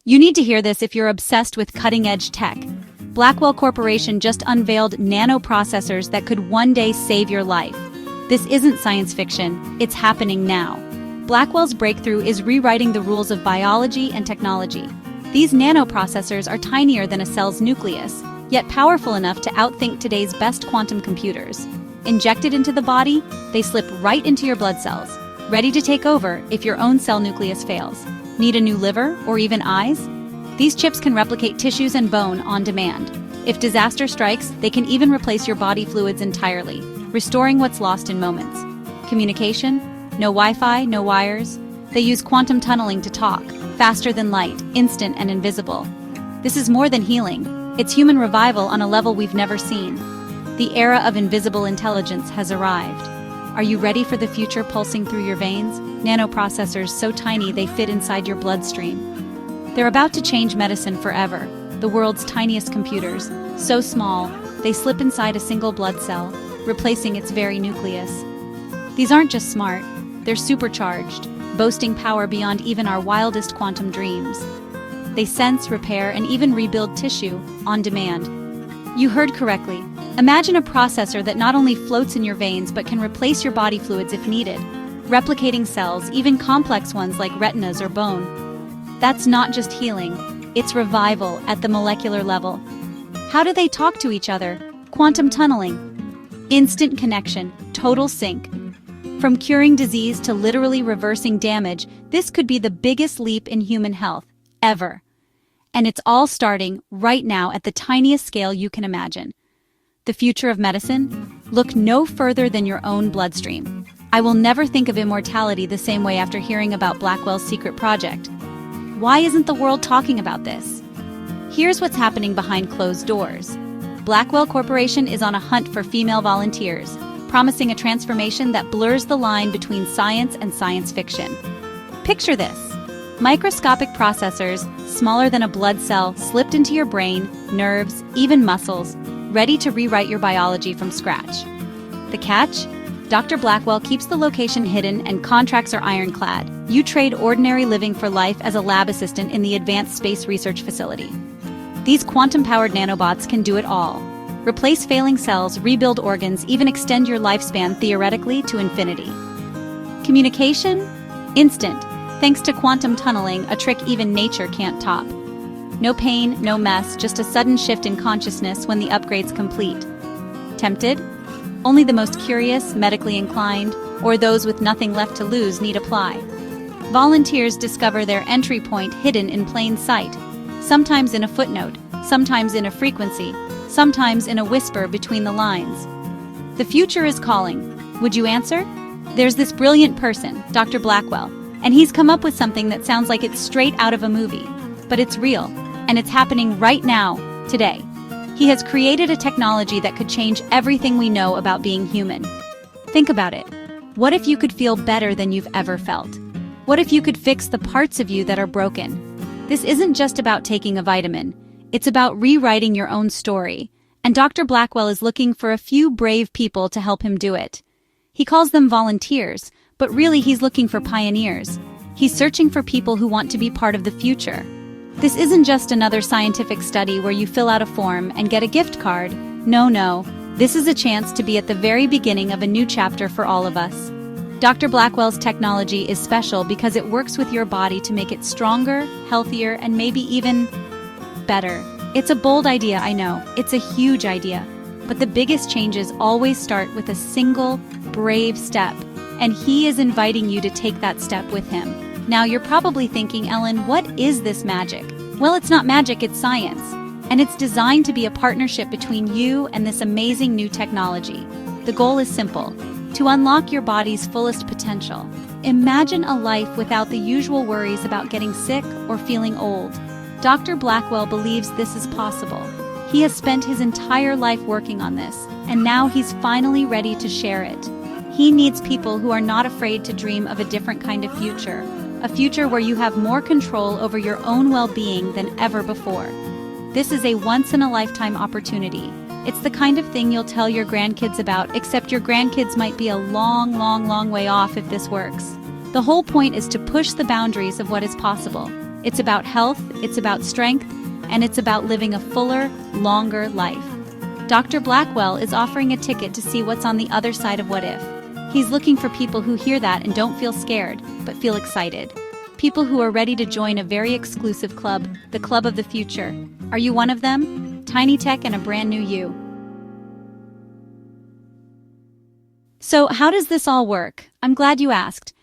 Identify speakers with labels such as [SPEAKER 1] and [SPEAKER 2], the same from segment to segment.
[SPEAKER 1] You need to hear this if you're obsessed with cutting-edge tech. Blackwell Corporation just unveiled nanoprocessors that could one day save your life. This isn't science fiction, it's happening now. Blackwell's breakthrough is rewriting the rules of biology and technology. These nanoprocessors are tinier than a cell's nucleus, yet powerful enough to outthink today's best quantum computers. Injected into the body, they slip right into your blood cells, ready to take over if your own cell nucleus fails. Need a new liver or even eyes? These chips can replicate tissues and bone on demand. If disaster strikes, they can even replace your body fluids entirely, restoring what's lost in moments. Communication? No Wi-Fi, no wires. They use quantum tunneling to talk, faster than light, instant and invisible. This is more than healing. It's human revival on a level we've never seen. The era of invisible intelligence has arrived. Are you ready for the future pulsing through your veins? Nanoprocessors so tiny they fit inside your bloodstream. They're about to change medicine forever. The world's tiniest computers, so small, they slip inside a single blood cell, replacing its very nucleus. These aren't just smart, they're supercharged, boasting power beyond even our wildest quantum dreams. They sense, repair, and even rebuild tissue on demand. You heard correctly. Imagine a processor that not only floats in your veins but can replace your body fluids if needed, replicating cells, even complex ones like retinas or bone. That's not just healing, it's revival at the molecular level. How do they talk to each other? Quantum tunneling. Instant connection, total sync. From curing disease to literally reversing damage, this could be the biggest leap in human health, ever. And it's all starting right now at the tiniest scale you can imagine. The future of medicine? Look no further than your own bloodstream. I will never think of immortality the same way after hearing about Blackwell's secret project. Why isn't the world talking about this? Here's what's happening behind closed doors. Blackwell Corporation is on a hunt for female volunteers, promising a transformation that blurs the line between science and science fiction. Picture this. Microscopic processors, smaller than a blood cell, slipped into your brain, nerves, even muscles, ready to rewrite your biology from scratch. The catch? Dr. Blackwell keeps the location hidden and contracts are ironclad. You trade ordinary living for life as a lab assistant in the Advanced Space Research Facility. These quantum-powered nanobots can do it all. Replace failing cells, rebuild organs, even extend your lifespan theoretically to infinity. Communication? Instant, thanks to quantum tunneling, a trick even nature can't top. No pain, no mess, just a sudden shift in consciousness when the upgrade's complete. Tempted? Only the most curious, medically inclined, or those with nothing left to lose need apply. Volunteers discover their entry point hidden in plain sight, sometimes in a footnote, sometimes in a frequency, sometimes in a whisper between the lines. The future is calling. Would you answer? There's this brilliant person, Dr. Blackwell, and he's come up with something that sounds like it's straight out of a movie. But it's real, and it's happening right now, today. He has created a technology that could change everything we know about being human. Think about it. What if you could feel better than you've ever felt? What if you could fix the parts of you that are broken? This isn't just about taking a vitamin. It's about rewriting your own story. And Dr. Blackwell is looking for a few brave people to help him do it. He calls them volunteers, but really he's looking for pioneers. He's searching for people who want to be part of the future. This isn't just another scientific study where you fill out a form and get a gift card. No. This is a chance to be at the very beginning of a new chapter for all of us. Dr. Blackwell's technology is special because it works with your body to make it stronger, healthier, and maybe even better. It's a bold idea, I know. It's a huge idea. But the biggest changes always start with a single, brave step. And he is inviting you to take that step with him. Now you're probably thinking, Ellen, what is this magic? Well, it's not magic, it's science. And it's designed to be a partnership between you and this amazing new technology. The goal is simple, to unlock your body's fullest potential. Imagine a life without the usual worries about getting sick or feeling old. Dr. Blackwell believes this is possible. He has spent his entire life working on this, and now he's finally ready to share it. He needs people who are not afraid to dream of a different kind of future. A future where you have more control over your own well-being than ever before. This is a once-in-a-lifetime opportunity. It's the kind of thing you'll tell your grandkids about, except your grandkids might be a long way off if this works. The whole point is to push the boundaries of what is possible. It's about health, it's about strength, and it's about living a fuller, longer life. Dr. Blackwell is offering a ticket to see what's on the other side of what if. He's looking for people who hear that and don't feel scared, but feel excited. People who are ready to join a very exclusive club, the Club of the Future. Are you one of them? Tiny tech and a brand new you. So how does this all work? I'm glad you asked.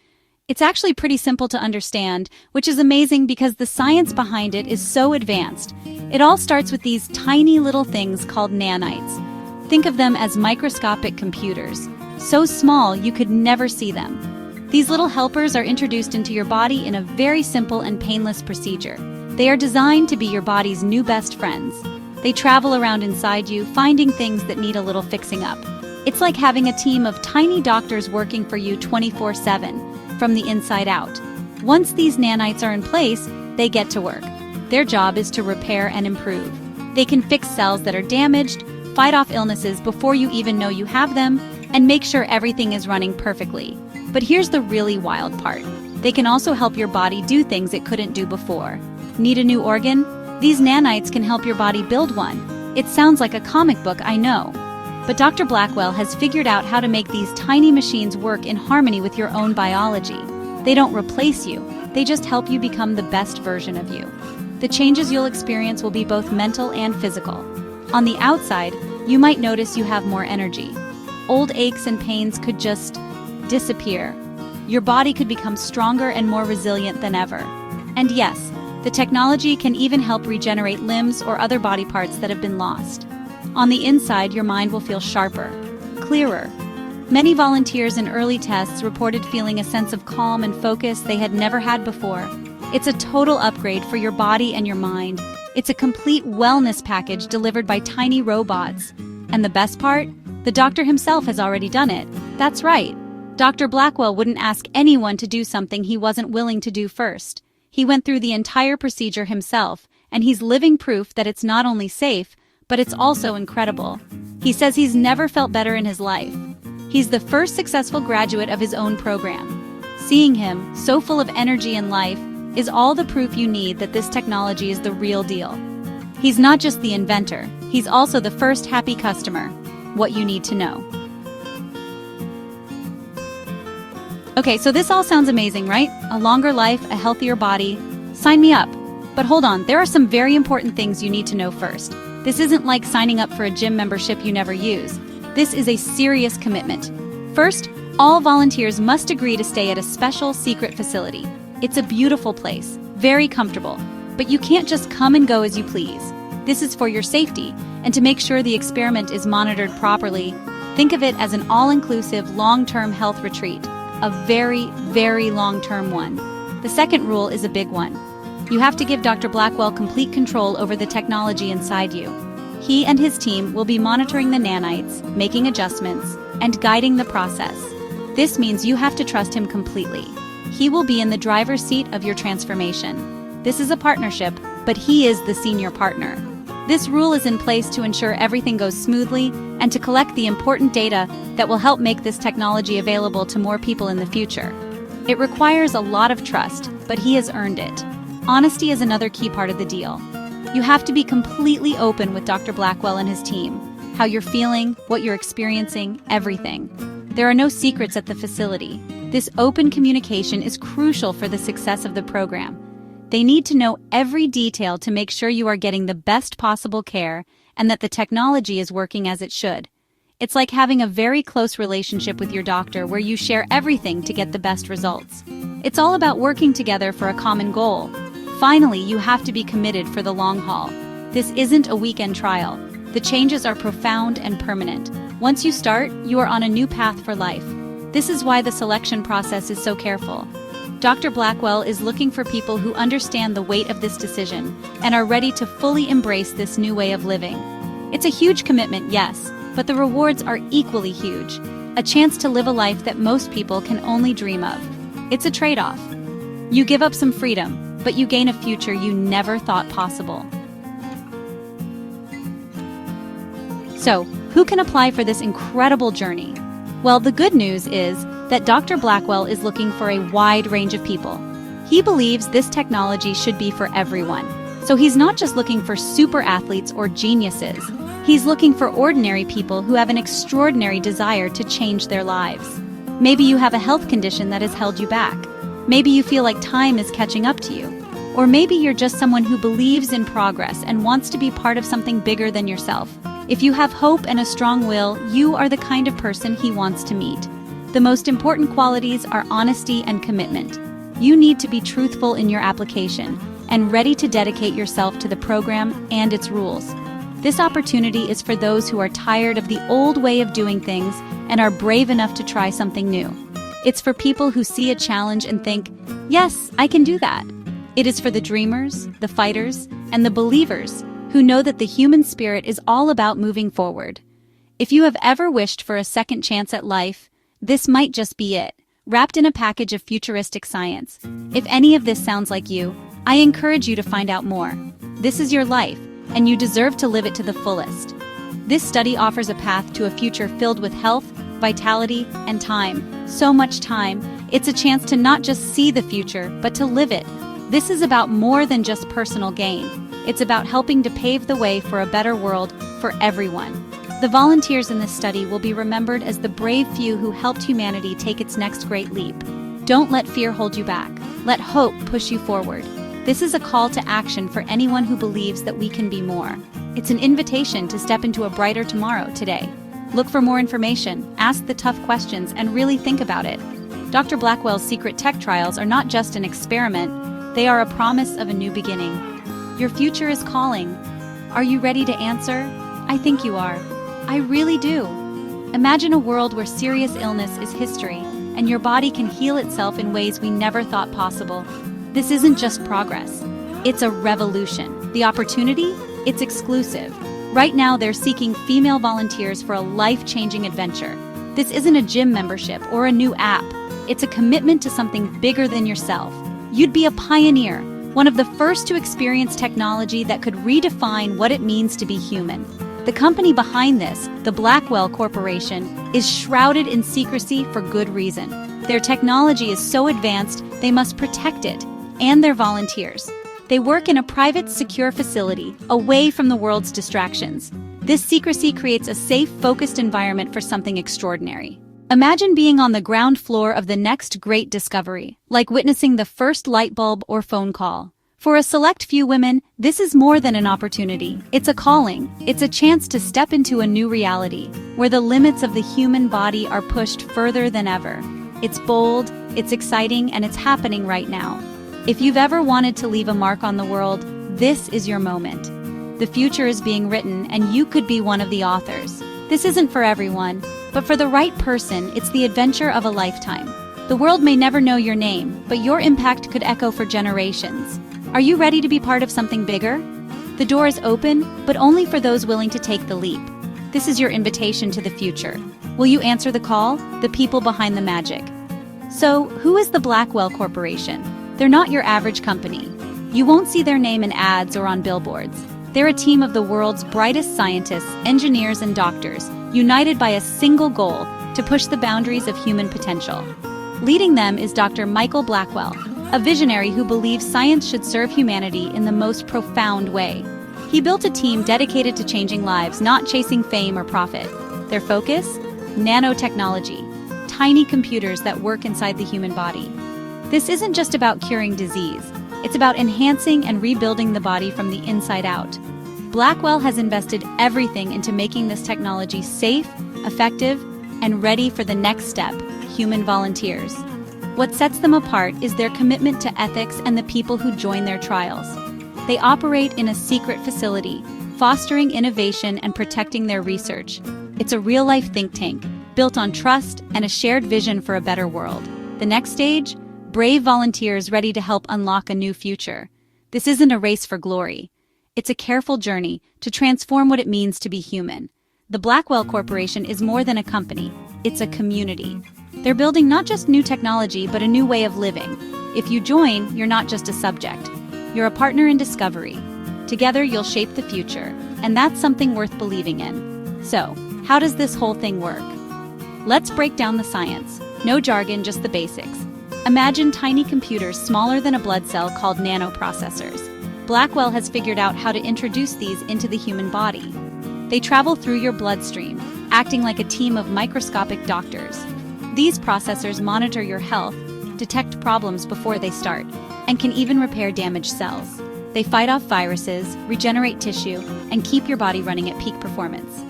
[SPEAKER 1] It's actually pretty simple to understand, which is amazing because the science behind it is so advanced. It all starts with these tiny little things called nanites. Think of them as microscopic computers, so small you could never see them. These little helpers are introduced into your body in a very simple and painless procedure. They are designed to be your body's new best friends. They travel around inside you, finding things that need a little fixing up. It's like having a team of tiny doctors working for you 24/7, from the inside out. Once these nanites are in place, they get to work. Their job is to repair and improve. They can fix cells that are damaged, fight off illnesses before you even know you have them, and make sure everything is running perfectly. But here's the really wild part. They can also help your body do things it couldn't do before. Need a new organ? These nanites can help your body build one. It sounds like a comic book, I know. But Dr. Blackwell has figured out how to make these tiny machines work in harmony with your own biology. They don't replace you, they just help you become the best version of you. The changes you'll experience will be both mental and physical. On the outside, you might notice you have more energy. Old aches and pains could just disappear. Your body could become stronger and more resilient than ever. And yes, the technology can even help regenerate limbs or other body parts that have been lost. On the inside, your mind will feel sharper, clearer. Many volunteers in early tests reported feeling a sense of calm and focus they had never had before. It's a total upgrade for your body and your mind. It's a complete wellness package delivered by tiny robots. And the best part? The doctor himself has already done it. That's right. Dr. Blackwell wouldn't ask anyone to do something he wasn't willing to do first. He went through the entire procedure himself, and he's living proof that it's not only safe, but it's also incredible. He says he's never felt better in his life. He's the first successful graduate of his own program. Seeing him, so full of energy and life, is all the proof you need that this technology is the real deal. He's not just the inventor, he's also the first happy customer. What you need to know. Okay, so this all sounds amazing, right? A longer life, a healthier body. Sign me up. But hold on, there are some very important things you need to know first. This isn't like signing up for a gym membership you never use. This is a serious commitment. First, all volunteers must agree to stay at a special secret facility. It's a beautiful place, very comfortable, but you can't just come and go as you please. This is for your safety, and to make sure the experiment is monitored properly, think of it as an all-inclusive, long-term health retreat, a very, very long-term one. The second rule is a big one. You have to give Dr. Blackwell complete control over the technology inside you. He and his team will be monitoring the nanites, making adjustments, and guiding the process. This means you have to trust him completely. He will be in the driver's seat of your transformation. This is a partnership, but he is the senior partner. This rule is in place to ensure everything goes smoothly and to collect the important data that will help make this technology available to more people in the future. It requires a lot of trust, but he has earned it. Honesty is another key part of the deal. You have to be completely open with Dr. Blackwell and his team. How you're feeling, what you're experiencing, everything. There are no secrets at the facility. This open communication is crucial for the success of the program. They need to know every detail to make sure you are getting the best possible care and that the technology is working as it should. It's like having a very close relationship with your doctor where you share everything to get the best results. It's all about working together for a common goal. Finally, you have to be committed for the long haul. This isn't a weekend trial. The changes are profound and permanent. Once you start, you are on a new path for life. This is why the selection process is so careful. Dr. Blackwell is looking for people who understand the weight of this decision and are ready to fully embrace this new way of living. It's a huge commitment, yes, but the rewards are equally huge. A chance to live a life that most people can only dream of. It's a trade-off. You give up some freedom, but you gain a future you never thought possible. So, who can apply for this incredible journey? Well, the good news is that Dr. Blackwell is looking for a wide range of people. He believes this technology should be for everyone. So he's not just looking for super athletes or geniuses. He's looking for ordinary people who have an extraordinary desire to change their lives. Maybe you have a health condition that has held you back. Maybe you feel like time is catching up to you. Or maybe you're just someone who believes in progress and wants to be part of something bigger than yourself. If you have hope and a strong will, you are the kind of person he wants to meet. The most important qualities are honesty and commitment. You need to be truthful in your application and ready to dedicate yourself to the program and its rules. This opportunity is for those who are tired of the old way of doing things and are brave enough to try something new. It's for people who see a challenge and think, yes, I can do that. It is for the dreamers, the fighters, and the believers who know that the human spirit is all about moving forward. If you have ever wished for a second chance at life, this might just be it, wrapped in a package of futuristic science. If any of this sounds like you, I encourage you to find out more. This is your life, and you deserve to live it to the fullest. This study offers a path to a future filled with health, vitality, and time. So much time. It's a chance to not just see the future, but to live it. This is about more than just personal gain. It's about helping to pave the way for a better world for everyone. The volunteers in this study will be remembered as the brave few who helped humanity take its next great leap. Don't let fear hold you back. Let hope push you forward. This is a call to action for anyone who believes that we can be more. It's an invitation to step into a brighter tomorrow today. Look for more information, ask the tough questions, and really think about it. Dr. Blackwell's secret tech trials are not just an experiment, they are a promise of a new beginning. Your future is calling. Are you ready to answer? I think you are. I really do. Imagine a world where serious illness is history, and your body can heal itself in ways we never thought possible. This isn't just progress. It's a revolution. The opportunity? It's exclusive. Right now, they're seeking female volunteers for a life-changing adventure. This isn't a gym membership or a new app. It's a commitment to something bigger than yourself. You'd be a pioneer, one of the first to experience technology that could redefine what it means to be human. The company behind this, the Blackwell Corporation, is shrouded in secrecy for good reason. Their technology is so advanced, they must protect it, and their volunteers. They work in a private, secure facility, away from the world's distractions. This secrecy creates a safe, focused environment for something extraordinary. Imagine being on the ground floor of the next great discovery, like witnessing the first light bulb or phone call. For a select few women, this is more than an opportunity. It's a calling. It's a chance to step into a new reality, where the limits of the human body are pushed further than ever. It's bold, it's exciting, and it's happening right now. If you've ever wanted to leave a mark on the world, this is your moment. The future is being written, and you could be one of the authors. This isn't for everyone, but for the right person, it's the adventure of a lifetime. The world may never know your name, but your impact could echo for generations. Are you ready to be part of something bigger? The door is open, but only for those willing to take the leap. This is your invitation to the future. Will you answer the call? The people behind the magic. So, who is the Blackwell Corporation? They're not your average company. You won't see their name in ads or on billboards. They're a team of the world's brightest scientists, engineers, and doctors, united by a single goal: to push the boundaries of human potential. Leading them is Dr. Michael Blackwell, a visionary who believes science should serve humanity in the most profound way. He built a team dedicated to changing lives, not chasing fame or profit. Their focus? Nanotechnology, tiny computers that work inside the human body. This isn't just about curing disease. It's about enhancing and rebuilding the body from the inside out. Blackwell has invested everything into making this technology safe, effective, and ready for the next step: human volunteers. What sets them apart is their commitment to ethics and the people who join their trials. They operate in a secret facility, fostering innovation and protecting their research. It's a real-life think tank, built on trust and a shared vision for a better world. The next stage? Brave volunteers ready to help unlock a new future. This isn't a race for glory. It's a careful journey to transform what it means to be human. The Blackwell Corporation is more than a company. It's a community. They're building not just new technology, but a new way of living. If you join, you're not just a subject. You're a partner in discovery. Together, you'll shape the future, and that's something worth believing in. So, how does this whole thing work? Let's break down the science. No jargon, just the basics. Imagine tiny computers smaller than a blood cell called nanoprocessors. Blackwell has figured out how to introduce these into the human body. They travel through your bloodstream, acting like a team of microscopic doctors. These processors monitor your health, detect problems before they start, and can even repair damaged cells. They fight off viruses, regenerate tissue, and keep your body running at peak performance.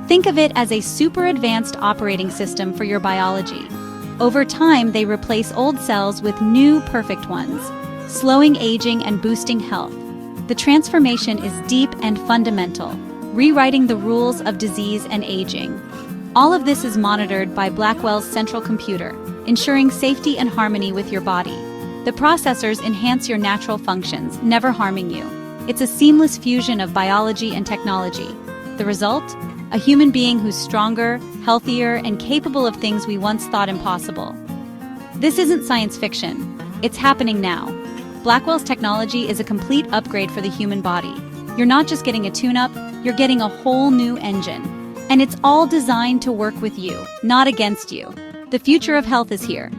[SPEAKER 1] Think of it as a super advanced operating system for your biology. Over time, they replace old cells with new, perfect ones, slowing aging and boosting health. The transformation is deep and fundamental, rewriting the rules of disease and aging. All of this is monitored by Blackwell's central computer, ensuring safety and harmony with your body. The processors enhance your natural functions, never harming you. It's a seamless fusion of biology and technology. The result? A human being who's stronger, healthier, and capable of things we once thought impossible. This isn't science fiction. It's happening now. Blackwell's technology is a complete upgrade for the human body. You're not just getting a tune-up, you're getting a whole new engine. And it's all designed to work with you, not against you. The future of health is here.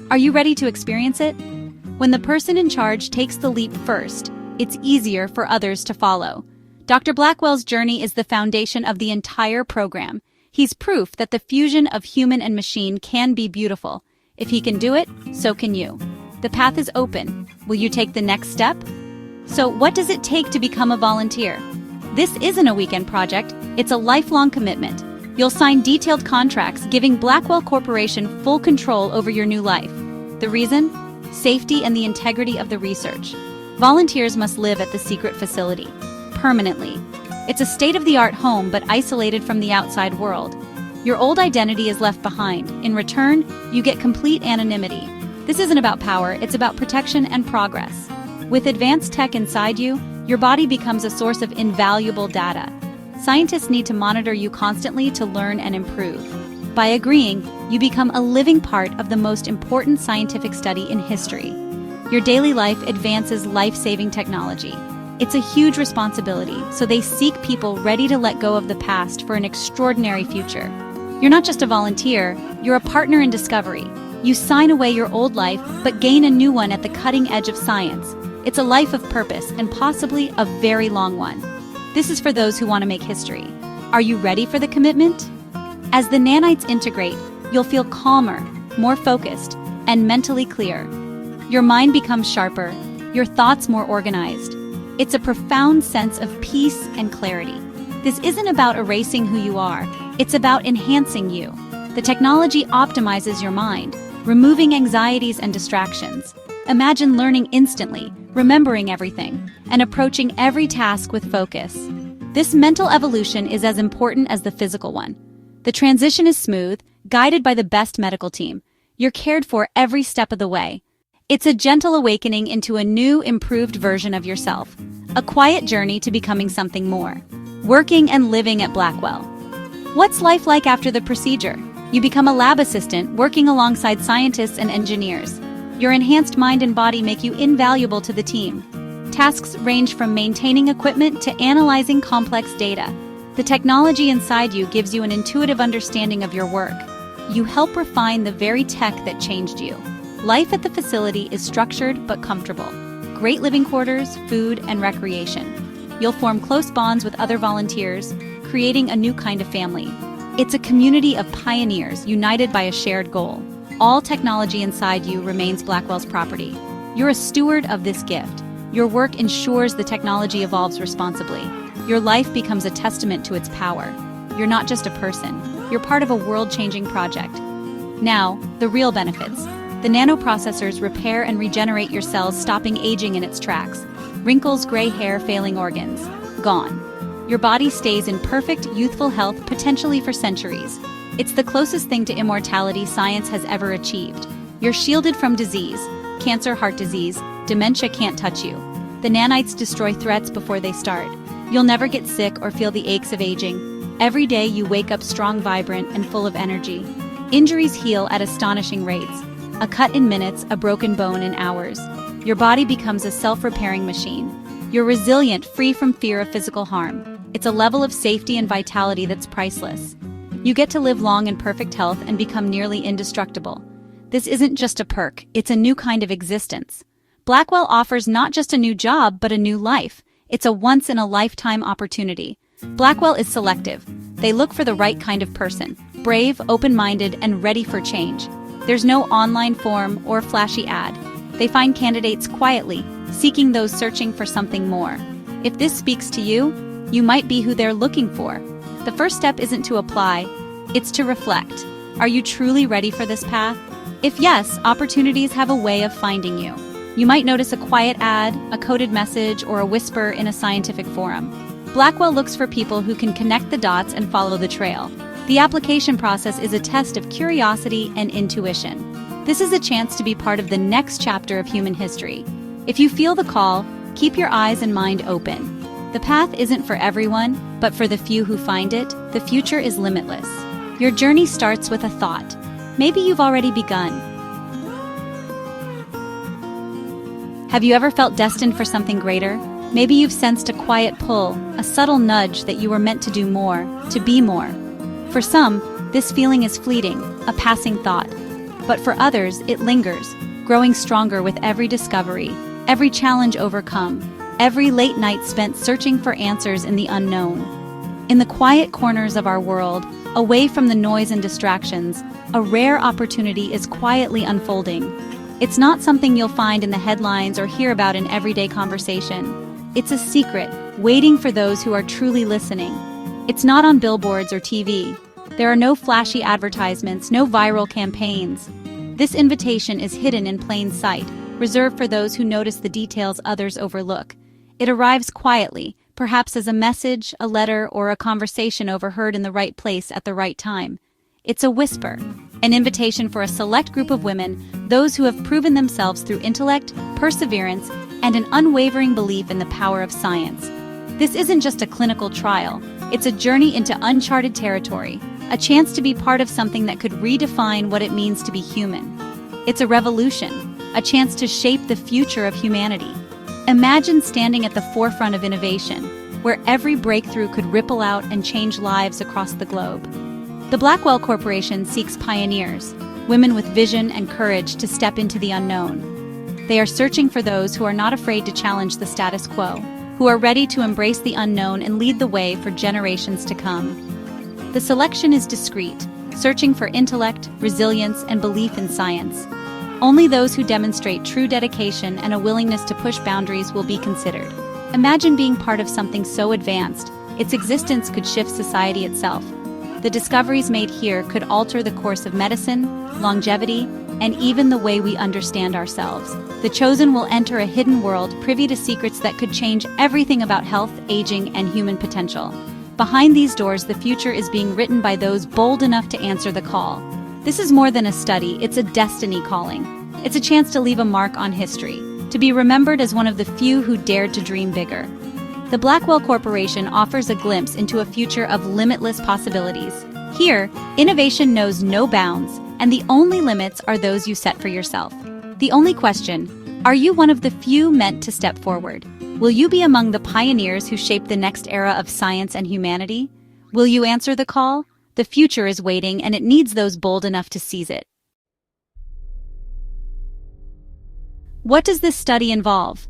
[SPEAKER 1] Are you ready to experience it? When the person in charge takes the leap first, it's easier for others to follow. Dr. Blackwell's journey is the foundation of the entire program. He's proof that the fusion of human and machine can be beautiful. If he can do it, so can you. The path is open. Will you take the next step? So, what does it take to become a volunteer? This isn't a weekend project, it's a lifelong commitment. You'll sign detailed contracts giving Blackwell Corporation full control over your new life. The reason? Safety and the integrity of the research. Volunteers must live at the secret facility, permanently. It's a state-of-the-art home but isolated from the outside world. Your old identity is left behind. In return, you get complete anonymity. This isn't about power, it's about protection and progress. With advanced tech inside you, your body becomes a source of invaluable data. Scientists need to monitor you constantly to learn and improve. By agreeing, you become a living part of the most important scientific study in history. Your daily life advances life-saving technology. It's a huge responsibility, so they seek people ready to let go of the past for an extraordinary future. You're not just a volunteer, you're a partner in discovery. You sign away your old life, but gain a new one at the cutting edge of science. It's a life of purpose, and possibly a very long one. This is for those who want to make history. Are you ready for the commitment? As the nanites integrate, you'll feel calmer, more focused, and mentally clear. Your mind becomes sharper, your thoughts more organized. It's a profound sense of peace and clarity. This isn't about erasing who you are, it's about enhancing you. The technology optimizes your mind, removing anxieties and distractions. Imagine learning instantly, remembering everything, and approaching every task with focus. This mental evolution is as important as the physical one. The transition is smooth, guided by the best medical team. You're cared for every step of the way. It's a gentle awakening into a new, improved version of yourself. A quiet journey to becoming something more. Working and living at Blackwell. What's life like after the procedure? You become a lab assistant, working alongside scientists and engineers. Your enhanced mind and body make you invaluable to the team. Tasks range from maintaining equipment to analyzing complex data. The technology inside you gives you an intuitive understanding of your work. You help refine the very tech that changed you. Life at the facility is structured but comfortable. Great living quarters, food, and recreation. You'll form close bonds with other volunteers, creating a new kind of family. It's a community of pioneers united by a shared goal. All technology inside you remains Blackwell's property. You're a steward of this gift. Your work ensures the technology evolves responsibly. Your life becomes a testament to its power. You're not just a person. You're part of a world-changing project. Now, the real benefits. The nanoprocessors repair and regenerate your cells, stopping aging in its tracks. Wrinkles, gray hair, failing organs. Gone. Your body stays in perfect, youthful health, potentially for centuries. It's the closest thing to immortality science has ever achieved. You're shielded from disease. Cancer, heart disease, dementia can't touch you. The nanites destroy threats before they start. You'll never get sick or feel the aches of aging. Every day you wake up strong, vibrant, and full of energy. Injuries heal at astonishing rates. A cut in minutes, a broken bone in hours. Your body becomes a self-repairing machine. You're resilient, free from fear of physical harm. It's a level of safety and vitality that's priceless. You get to live long in perfect health and become nearly indestructible. This isn't just a perk, it's a new kind of existence. Blackwell offers not just a new job, but a new life. It's a once-in-a-lifetime opportunity. Blackwell is selective. They look for the right kind of person, brave, open-minded, and ready for change. There's no online form or flashy ad. They find candidates quietly, seeking those searching for something more. If this speaks to you, you might be who they're looking for. The first step isn't to apply, it's to reflect. Are you truly ready for this path? If yes, opportunities have a way of finding you. You might notice a quiet ad, a coded message, or a whisper in a scientific forum. Blackwell looks for people who can connect the dots and follow the trail. The application process is a test of curiosity and intuition. This is a chance to be part of the next chapter of human history. If you feel the call, keep your eyes and mind open. The path isn't for everyone, but for the few who find it, the future is limitless. Your journey starts with a thought. Maybe you've already begun. Have you ever felt destined for something greater? Maybe you've sensed a quiet pull, a subtle nudge that you were meant to do more, to be more. For some, this feeling is fleeting, a passing thought. But for others, it lingers, growing stronger with every discovery, every challenge overcome, every late night spent searching for answers in the unknown. In the quiet corners of our world, away from the noise and distractions, a rare opportunity is quietly unfolding. It's not something you'll find in the headlines or hear about in everyday conversation. It's a secret, waiting for those who are truly listening. It's not on billboards or TV. There are no flashy advertisements, no viral campaigns. This invitation is hidden in plain sight, reserved for those who notice the details others overlook. It arrives quietly, perhaps as a message, a letter, or a conversation overheard in the right place at the right time. It's a whisper, an invitation for a select group of women, those who have proven themselves through intellect, perseverance, and an unwavering belief in the power of science. This isn't just a clinical trial, it's a journey into uncharted territory, a chance to be part of something that could redefine what it means to be human. It's a revolution, a chance to shape the future of humanity. Imagine standing at the forefront of innovation, where every breakthrough could ripple out and change lives across the globe. The Blackwell Corporation seeks pioneers, women with vision and courage to step into the unknown. They are searching for those who are not afraid to challenge the status quo, who are ready to embrace the unknown and lead the way for generations to come. The selection is discreet, searching for intellect, resilience, and belief in science. Only those who demonstrate true dedication and a willingness to push boundaries will be considered. Imagine being part of something so advanced, its existence could shift society itself. The discoveries made here could alter the course of medicine, longevity, and even the way we understand ourselves. The chosen will enter a hidden world privy to secrets that could change everything about health, aging, and human potential. Behind these doors, the future is being written by those bold enough to answer the call. This is more than a study, it's a destiny calling. It's a chance to leave a mark on history, to be remembered as one of the few who dared to dream bigger. The Blackwell Corporation offers a glimpse into a future of limitless possibilities. Here, innovation knows no bounds, and the only limits are those you set for yourself. The only question, are you one of the few meant to step forward? Will you be among the pioneers who shape the next era of science and humanity? Will you answer the call? The future is waiting, and it needs those bold enough to seize it. What does this study involve?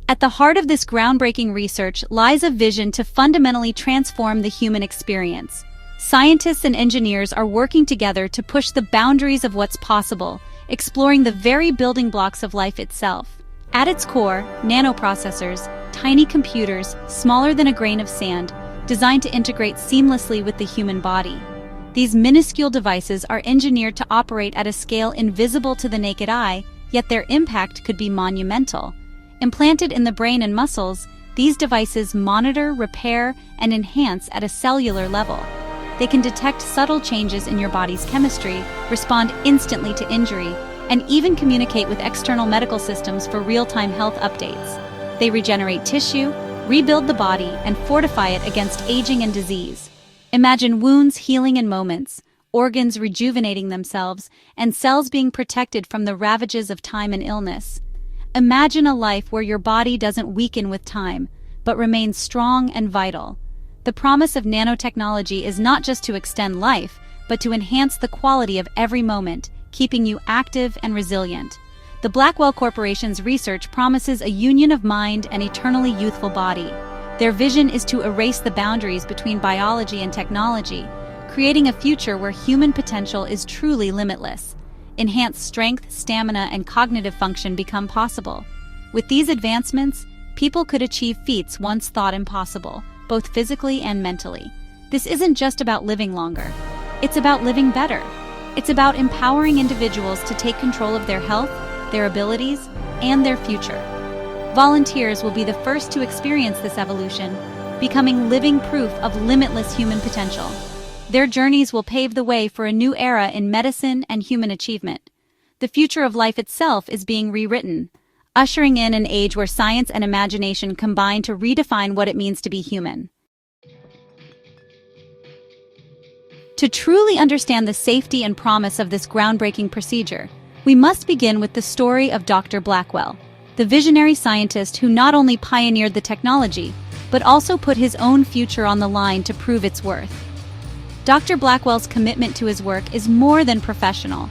[SPEAKER 1] At the heart of this groundbreaking research lies a vision to fundamentally transform the human experience. Scientists and engineers are working together to push the boundaries of what's possible, exploring the very building blocks of life itself. At its core, nanoprocessors, tiny computers smaller than a grain of sand, designed to integrate seamlessly with the human body. These minuscule devices are engineered to operate at a scale invisible to the naked eye, yet their impact could be monumental. Implanted in the brain and muscles, these devices monitor, repair, and enhance at a cellular level. They can detect subtle changes in your body's chemistry, respond instantly to injury, and even communicate with external medical systems for real-time health updates. They regenerate tissue, rebuild the body, and fortify it against aging and disease. Imagine wounds healing in moments, organs rejuvenating themselves, and cells being protected from the ravages of time and illness. Imagine a life where your body doesn't weaken with time, but remains strong and vital. The promise of nanotechnology is not just to extend life, but to enhance the quality of every moment, keeping you active and resilient. The Blackwell Corporation's research promises a union of mind and eternally youthful body. Their vision is to erase the boundaries between biology and technology, creating a future where human potential is truly limitless. Enhanced strength, stamina, and cognitive function become possible. With these advancements, people could achieve feats once thought impossible, both physically and mentally. This isn't just about living longer. It's about living better. It's about empowering individuals to take control of their health, their abilities, and their future. Volunteers will be the first to experience this evolution, becoming living proof of limitless human potential. Their journeys will pave the way for a new era in medicine and human achievement. The future of life itself is being rewritten, ushering in an age where science and imagination combine to redefine what it means to be human. To truly understand the safety and promise of this groundbreaking procedure, we must begin with the story of Dr. Blackwell, the visionary scientist who not only pioneered the technology, but also put his own future on the line to prove its worth. Dr. Blackwell's commitment to his work is more than professional.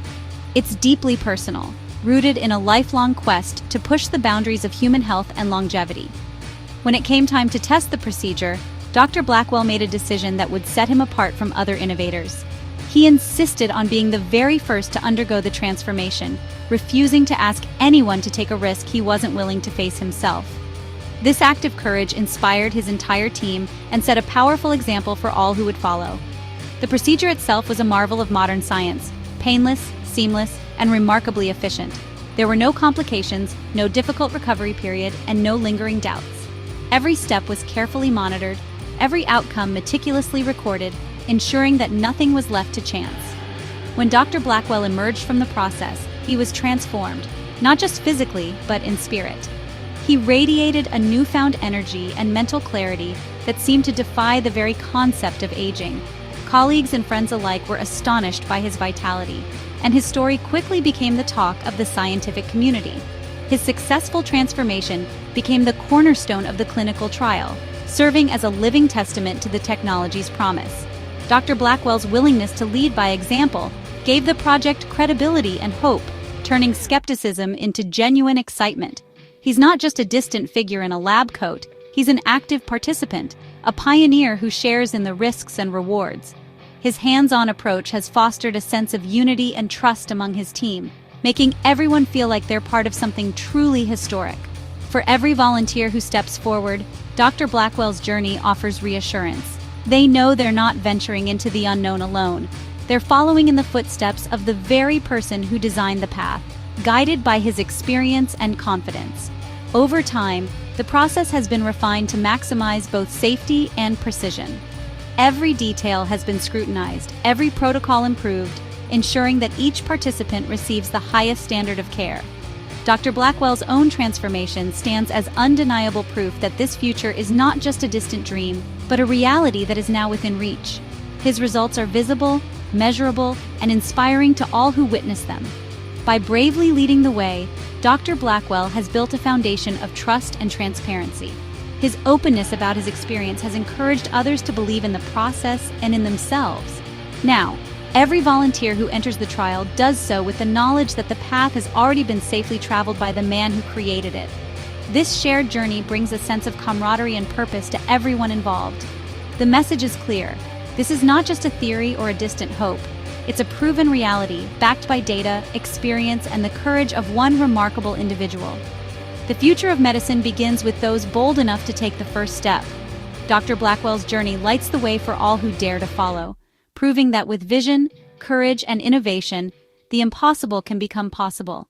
[SPEAKER 1] It's deeply personal, rooted in a lifelong quest to push the boundaries of human health and longevity. When it came time to test the procedure, Dr. Blackwell made a decision that would set him apart from other innovators. He insisted on being the very first to undergo the transformation, refusing to ask anyone to take a risk he wasn't willing to face himself. This act of courage inspired his entire team and set a powerful example for all who would follow. The procedure itself was a marvel of modern science, painless, seamless, and remarkably efficient. There were no complications, no difficult recovery period, and no lingering doubts. Every step was carefully monitored, every outcome meticulously recorded, ensuring that nothing was left to chance. When Dr. Blackwell emerged from the process, he was transformed, not just physically, but in spirit. He radiated a newfound energy and mental clarity that seemed to defy the very concept of aging. Colleagues and friends alike were astonished by his vitality, and his story quickly became the talk of the scientific community. His successful transformation became the cornerstone of the clinical trial, serving as a living testament to the technology's promise. Dr. Blackwell's willingness to lead by example gave the project credibility and hope, turning skepticism into genuine excitement. He's not just a distant figure in a lab coat, he's an active participant, a pioneer who shares in the risks and rewards. His hands-on approach has fostered a sense of unity and trust among his team, making everyone feel like they're part of something truly historic. For every volunteer who steps forward, Dr. Blackwell's journey offers reassurance. They know they're not venturing into the unknown alone. They're following in the footsteps of the very person who designed the path, guided by his experience and confidence. Over time, the process has been refined to maximize both safety and precision. Every detail has been scrutinized, every protocol improved, ensuring that each participant receives the highest standard of care. Dr. Blackwell's own transformation stands as undeniable proof that this future is not just a distant dream, but a reality that is now within reach. His results are visible, measurable, and inspiring to all who witness them. By bravely leading the way, Dr. Blackwell has built a foundation of trust and transparency. His openness about his experience has encouraged others to believe in the process and in themselves. Now, every volunteer who enters the trial does so with the knowledge that the path has already been safely traveled by the man who created it. This shared journey brings a sense of camaraderie and purpose to everyone involved. The message is clear. This is not just a theory or a distant hope. It's a proven reality, backed by data, experience, and the courage of one remarkable individual. The future of medicine begins with those bold enough to take the first step. Dr. Blackwell's journey lights the way for all who dare to follow, proving that with vision, courage, and innovation, the impossible can become possible.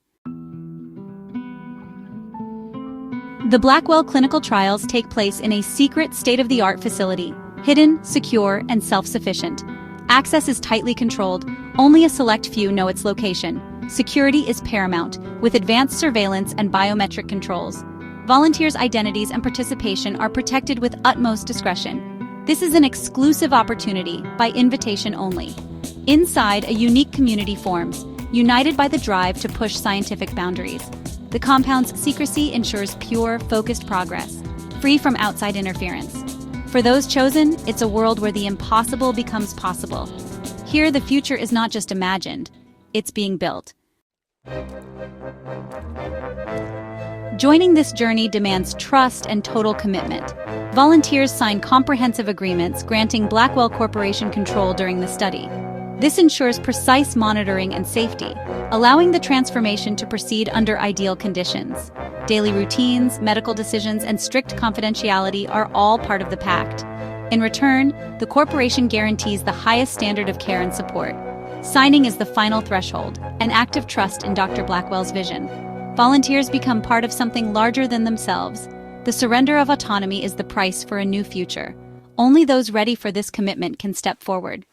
[SPEAKER 1] The Blackwell clinical trials take place in a secret state-of-the-art facility, hidden, secure, and self-sufficient. Access is tightly controlled, only a select few know its location. Security is paramount, with advanced surveillance and biometric controls. Volunteers' identities and participation are protected with utmost discretion. This is an exclusive opportunity, by invitation only. Inside, a unique community forms, united by the drive to push scientific boundaries. The compound's secrecy ensures pure, focused progress, free from outside interference. For those chosen, it's a world where the impossible becomes possible. Here, the future is not just imagined, it's being built. Joining this journey demands trust and total commitment. Volunteers sign comprehensive agreements granting Blackwell Corporation control during the study. This ensures precise monitoring and safety, allowing the transformation to proceed under ideal conditions. Daily routines, medical decisions, and strict confidentiality are all part of the pact. In return, the corporation guarantees the highest standard of care and support. Signing is the final threshold, an act of trust in Dr. Blackwell's vision. Volunteers become part of something larger than themselves. The surrender of autonomy is the price for a new future. Only those ready for this commitment can step forward.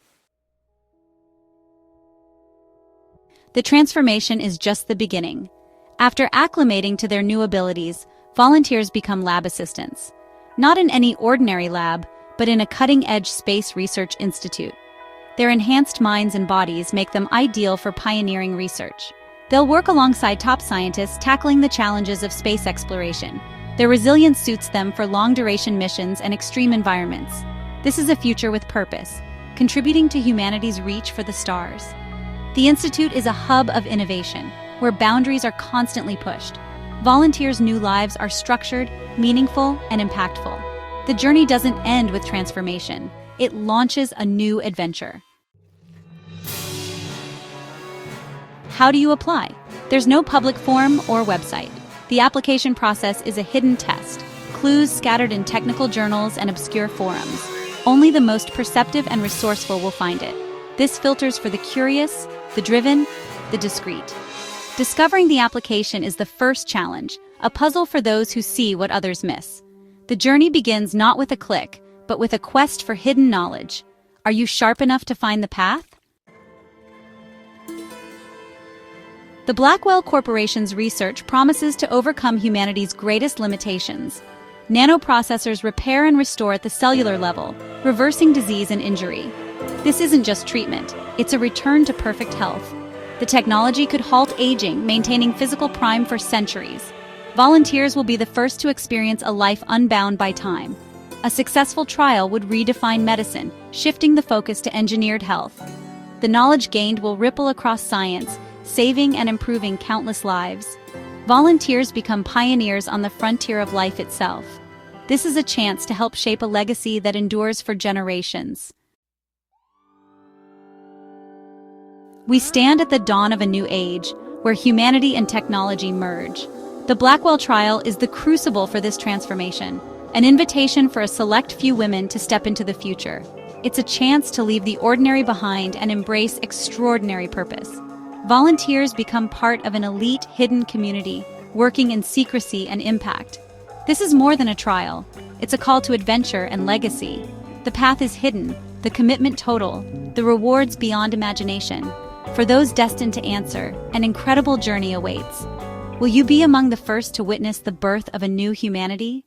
[SPEAKER 1] The transformation is just the beginning. After acclimating to their new abilities, volunteers become lab assistants. Not in any ordinary lab, but in a cutting-edge space research institute. Their enhanced minds and bodies make them ideal for pioneering research. They'll work alongside top scientists tackling the challenges of space exploration. Their resilience suits them for long-duration missions and extreme environments. This is a future with purpose, contributing to humanity's reach for the stars. The Institute is a hub of innovation, where boundaries are constantly pushed. Volunteers' new lives are structured, meaningful, and impactful. The journey doesn't end with transformation. It launches a new adventure. How do you apply? There's no public form or website. The application process is a hidden test, clues scattered in technical journals and obscure forums. Only the most perceptive and resourceful will find it. This filters for the curious, the driven, the discreet. Discovering the application is the first challenge, a puzzle for those who see what others miss. The journey begins not with a click, but with a quest for hidden knowledge. Are you sharp enough to find the path? The Blackwell Corporation's research promises to overcome humanity's greatest limitations. Nanoprocessors repair and restore at the cellular level, reversing disease and injury. This isn't just treatment, it's a return to perfect health. The technology could halt aging, maintaining physical prime for centuries. Volunteers will be the first to experience a life unbound by time. A successful trial would redefine medicine, shifting the focus to engineered health. The knowledge gained will ripple across science, saving and improving countless lives. Volunteers become pioneers on the frontier of life itself. This is a chance to help shape a legacy that endures for generations. We stand at the dawn of a new age, where humanity and technology merge. The Blackwell trial is the crucible for this transformation, an invitation for a select few women to step into the future. It's a chance to leave the ordinary behind and embrace extraordinary purpose. Volunteers become part of an elite hidden community, working in secrecy and impact. This is more than a trial. It's a call to adventure and legacy. The path is hidden, the commitment total, the rewards beyond imagination. For those destined to answer, an incredible journey awaits. Will you be among the first to witness the birth of a new humanity?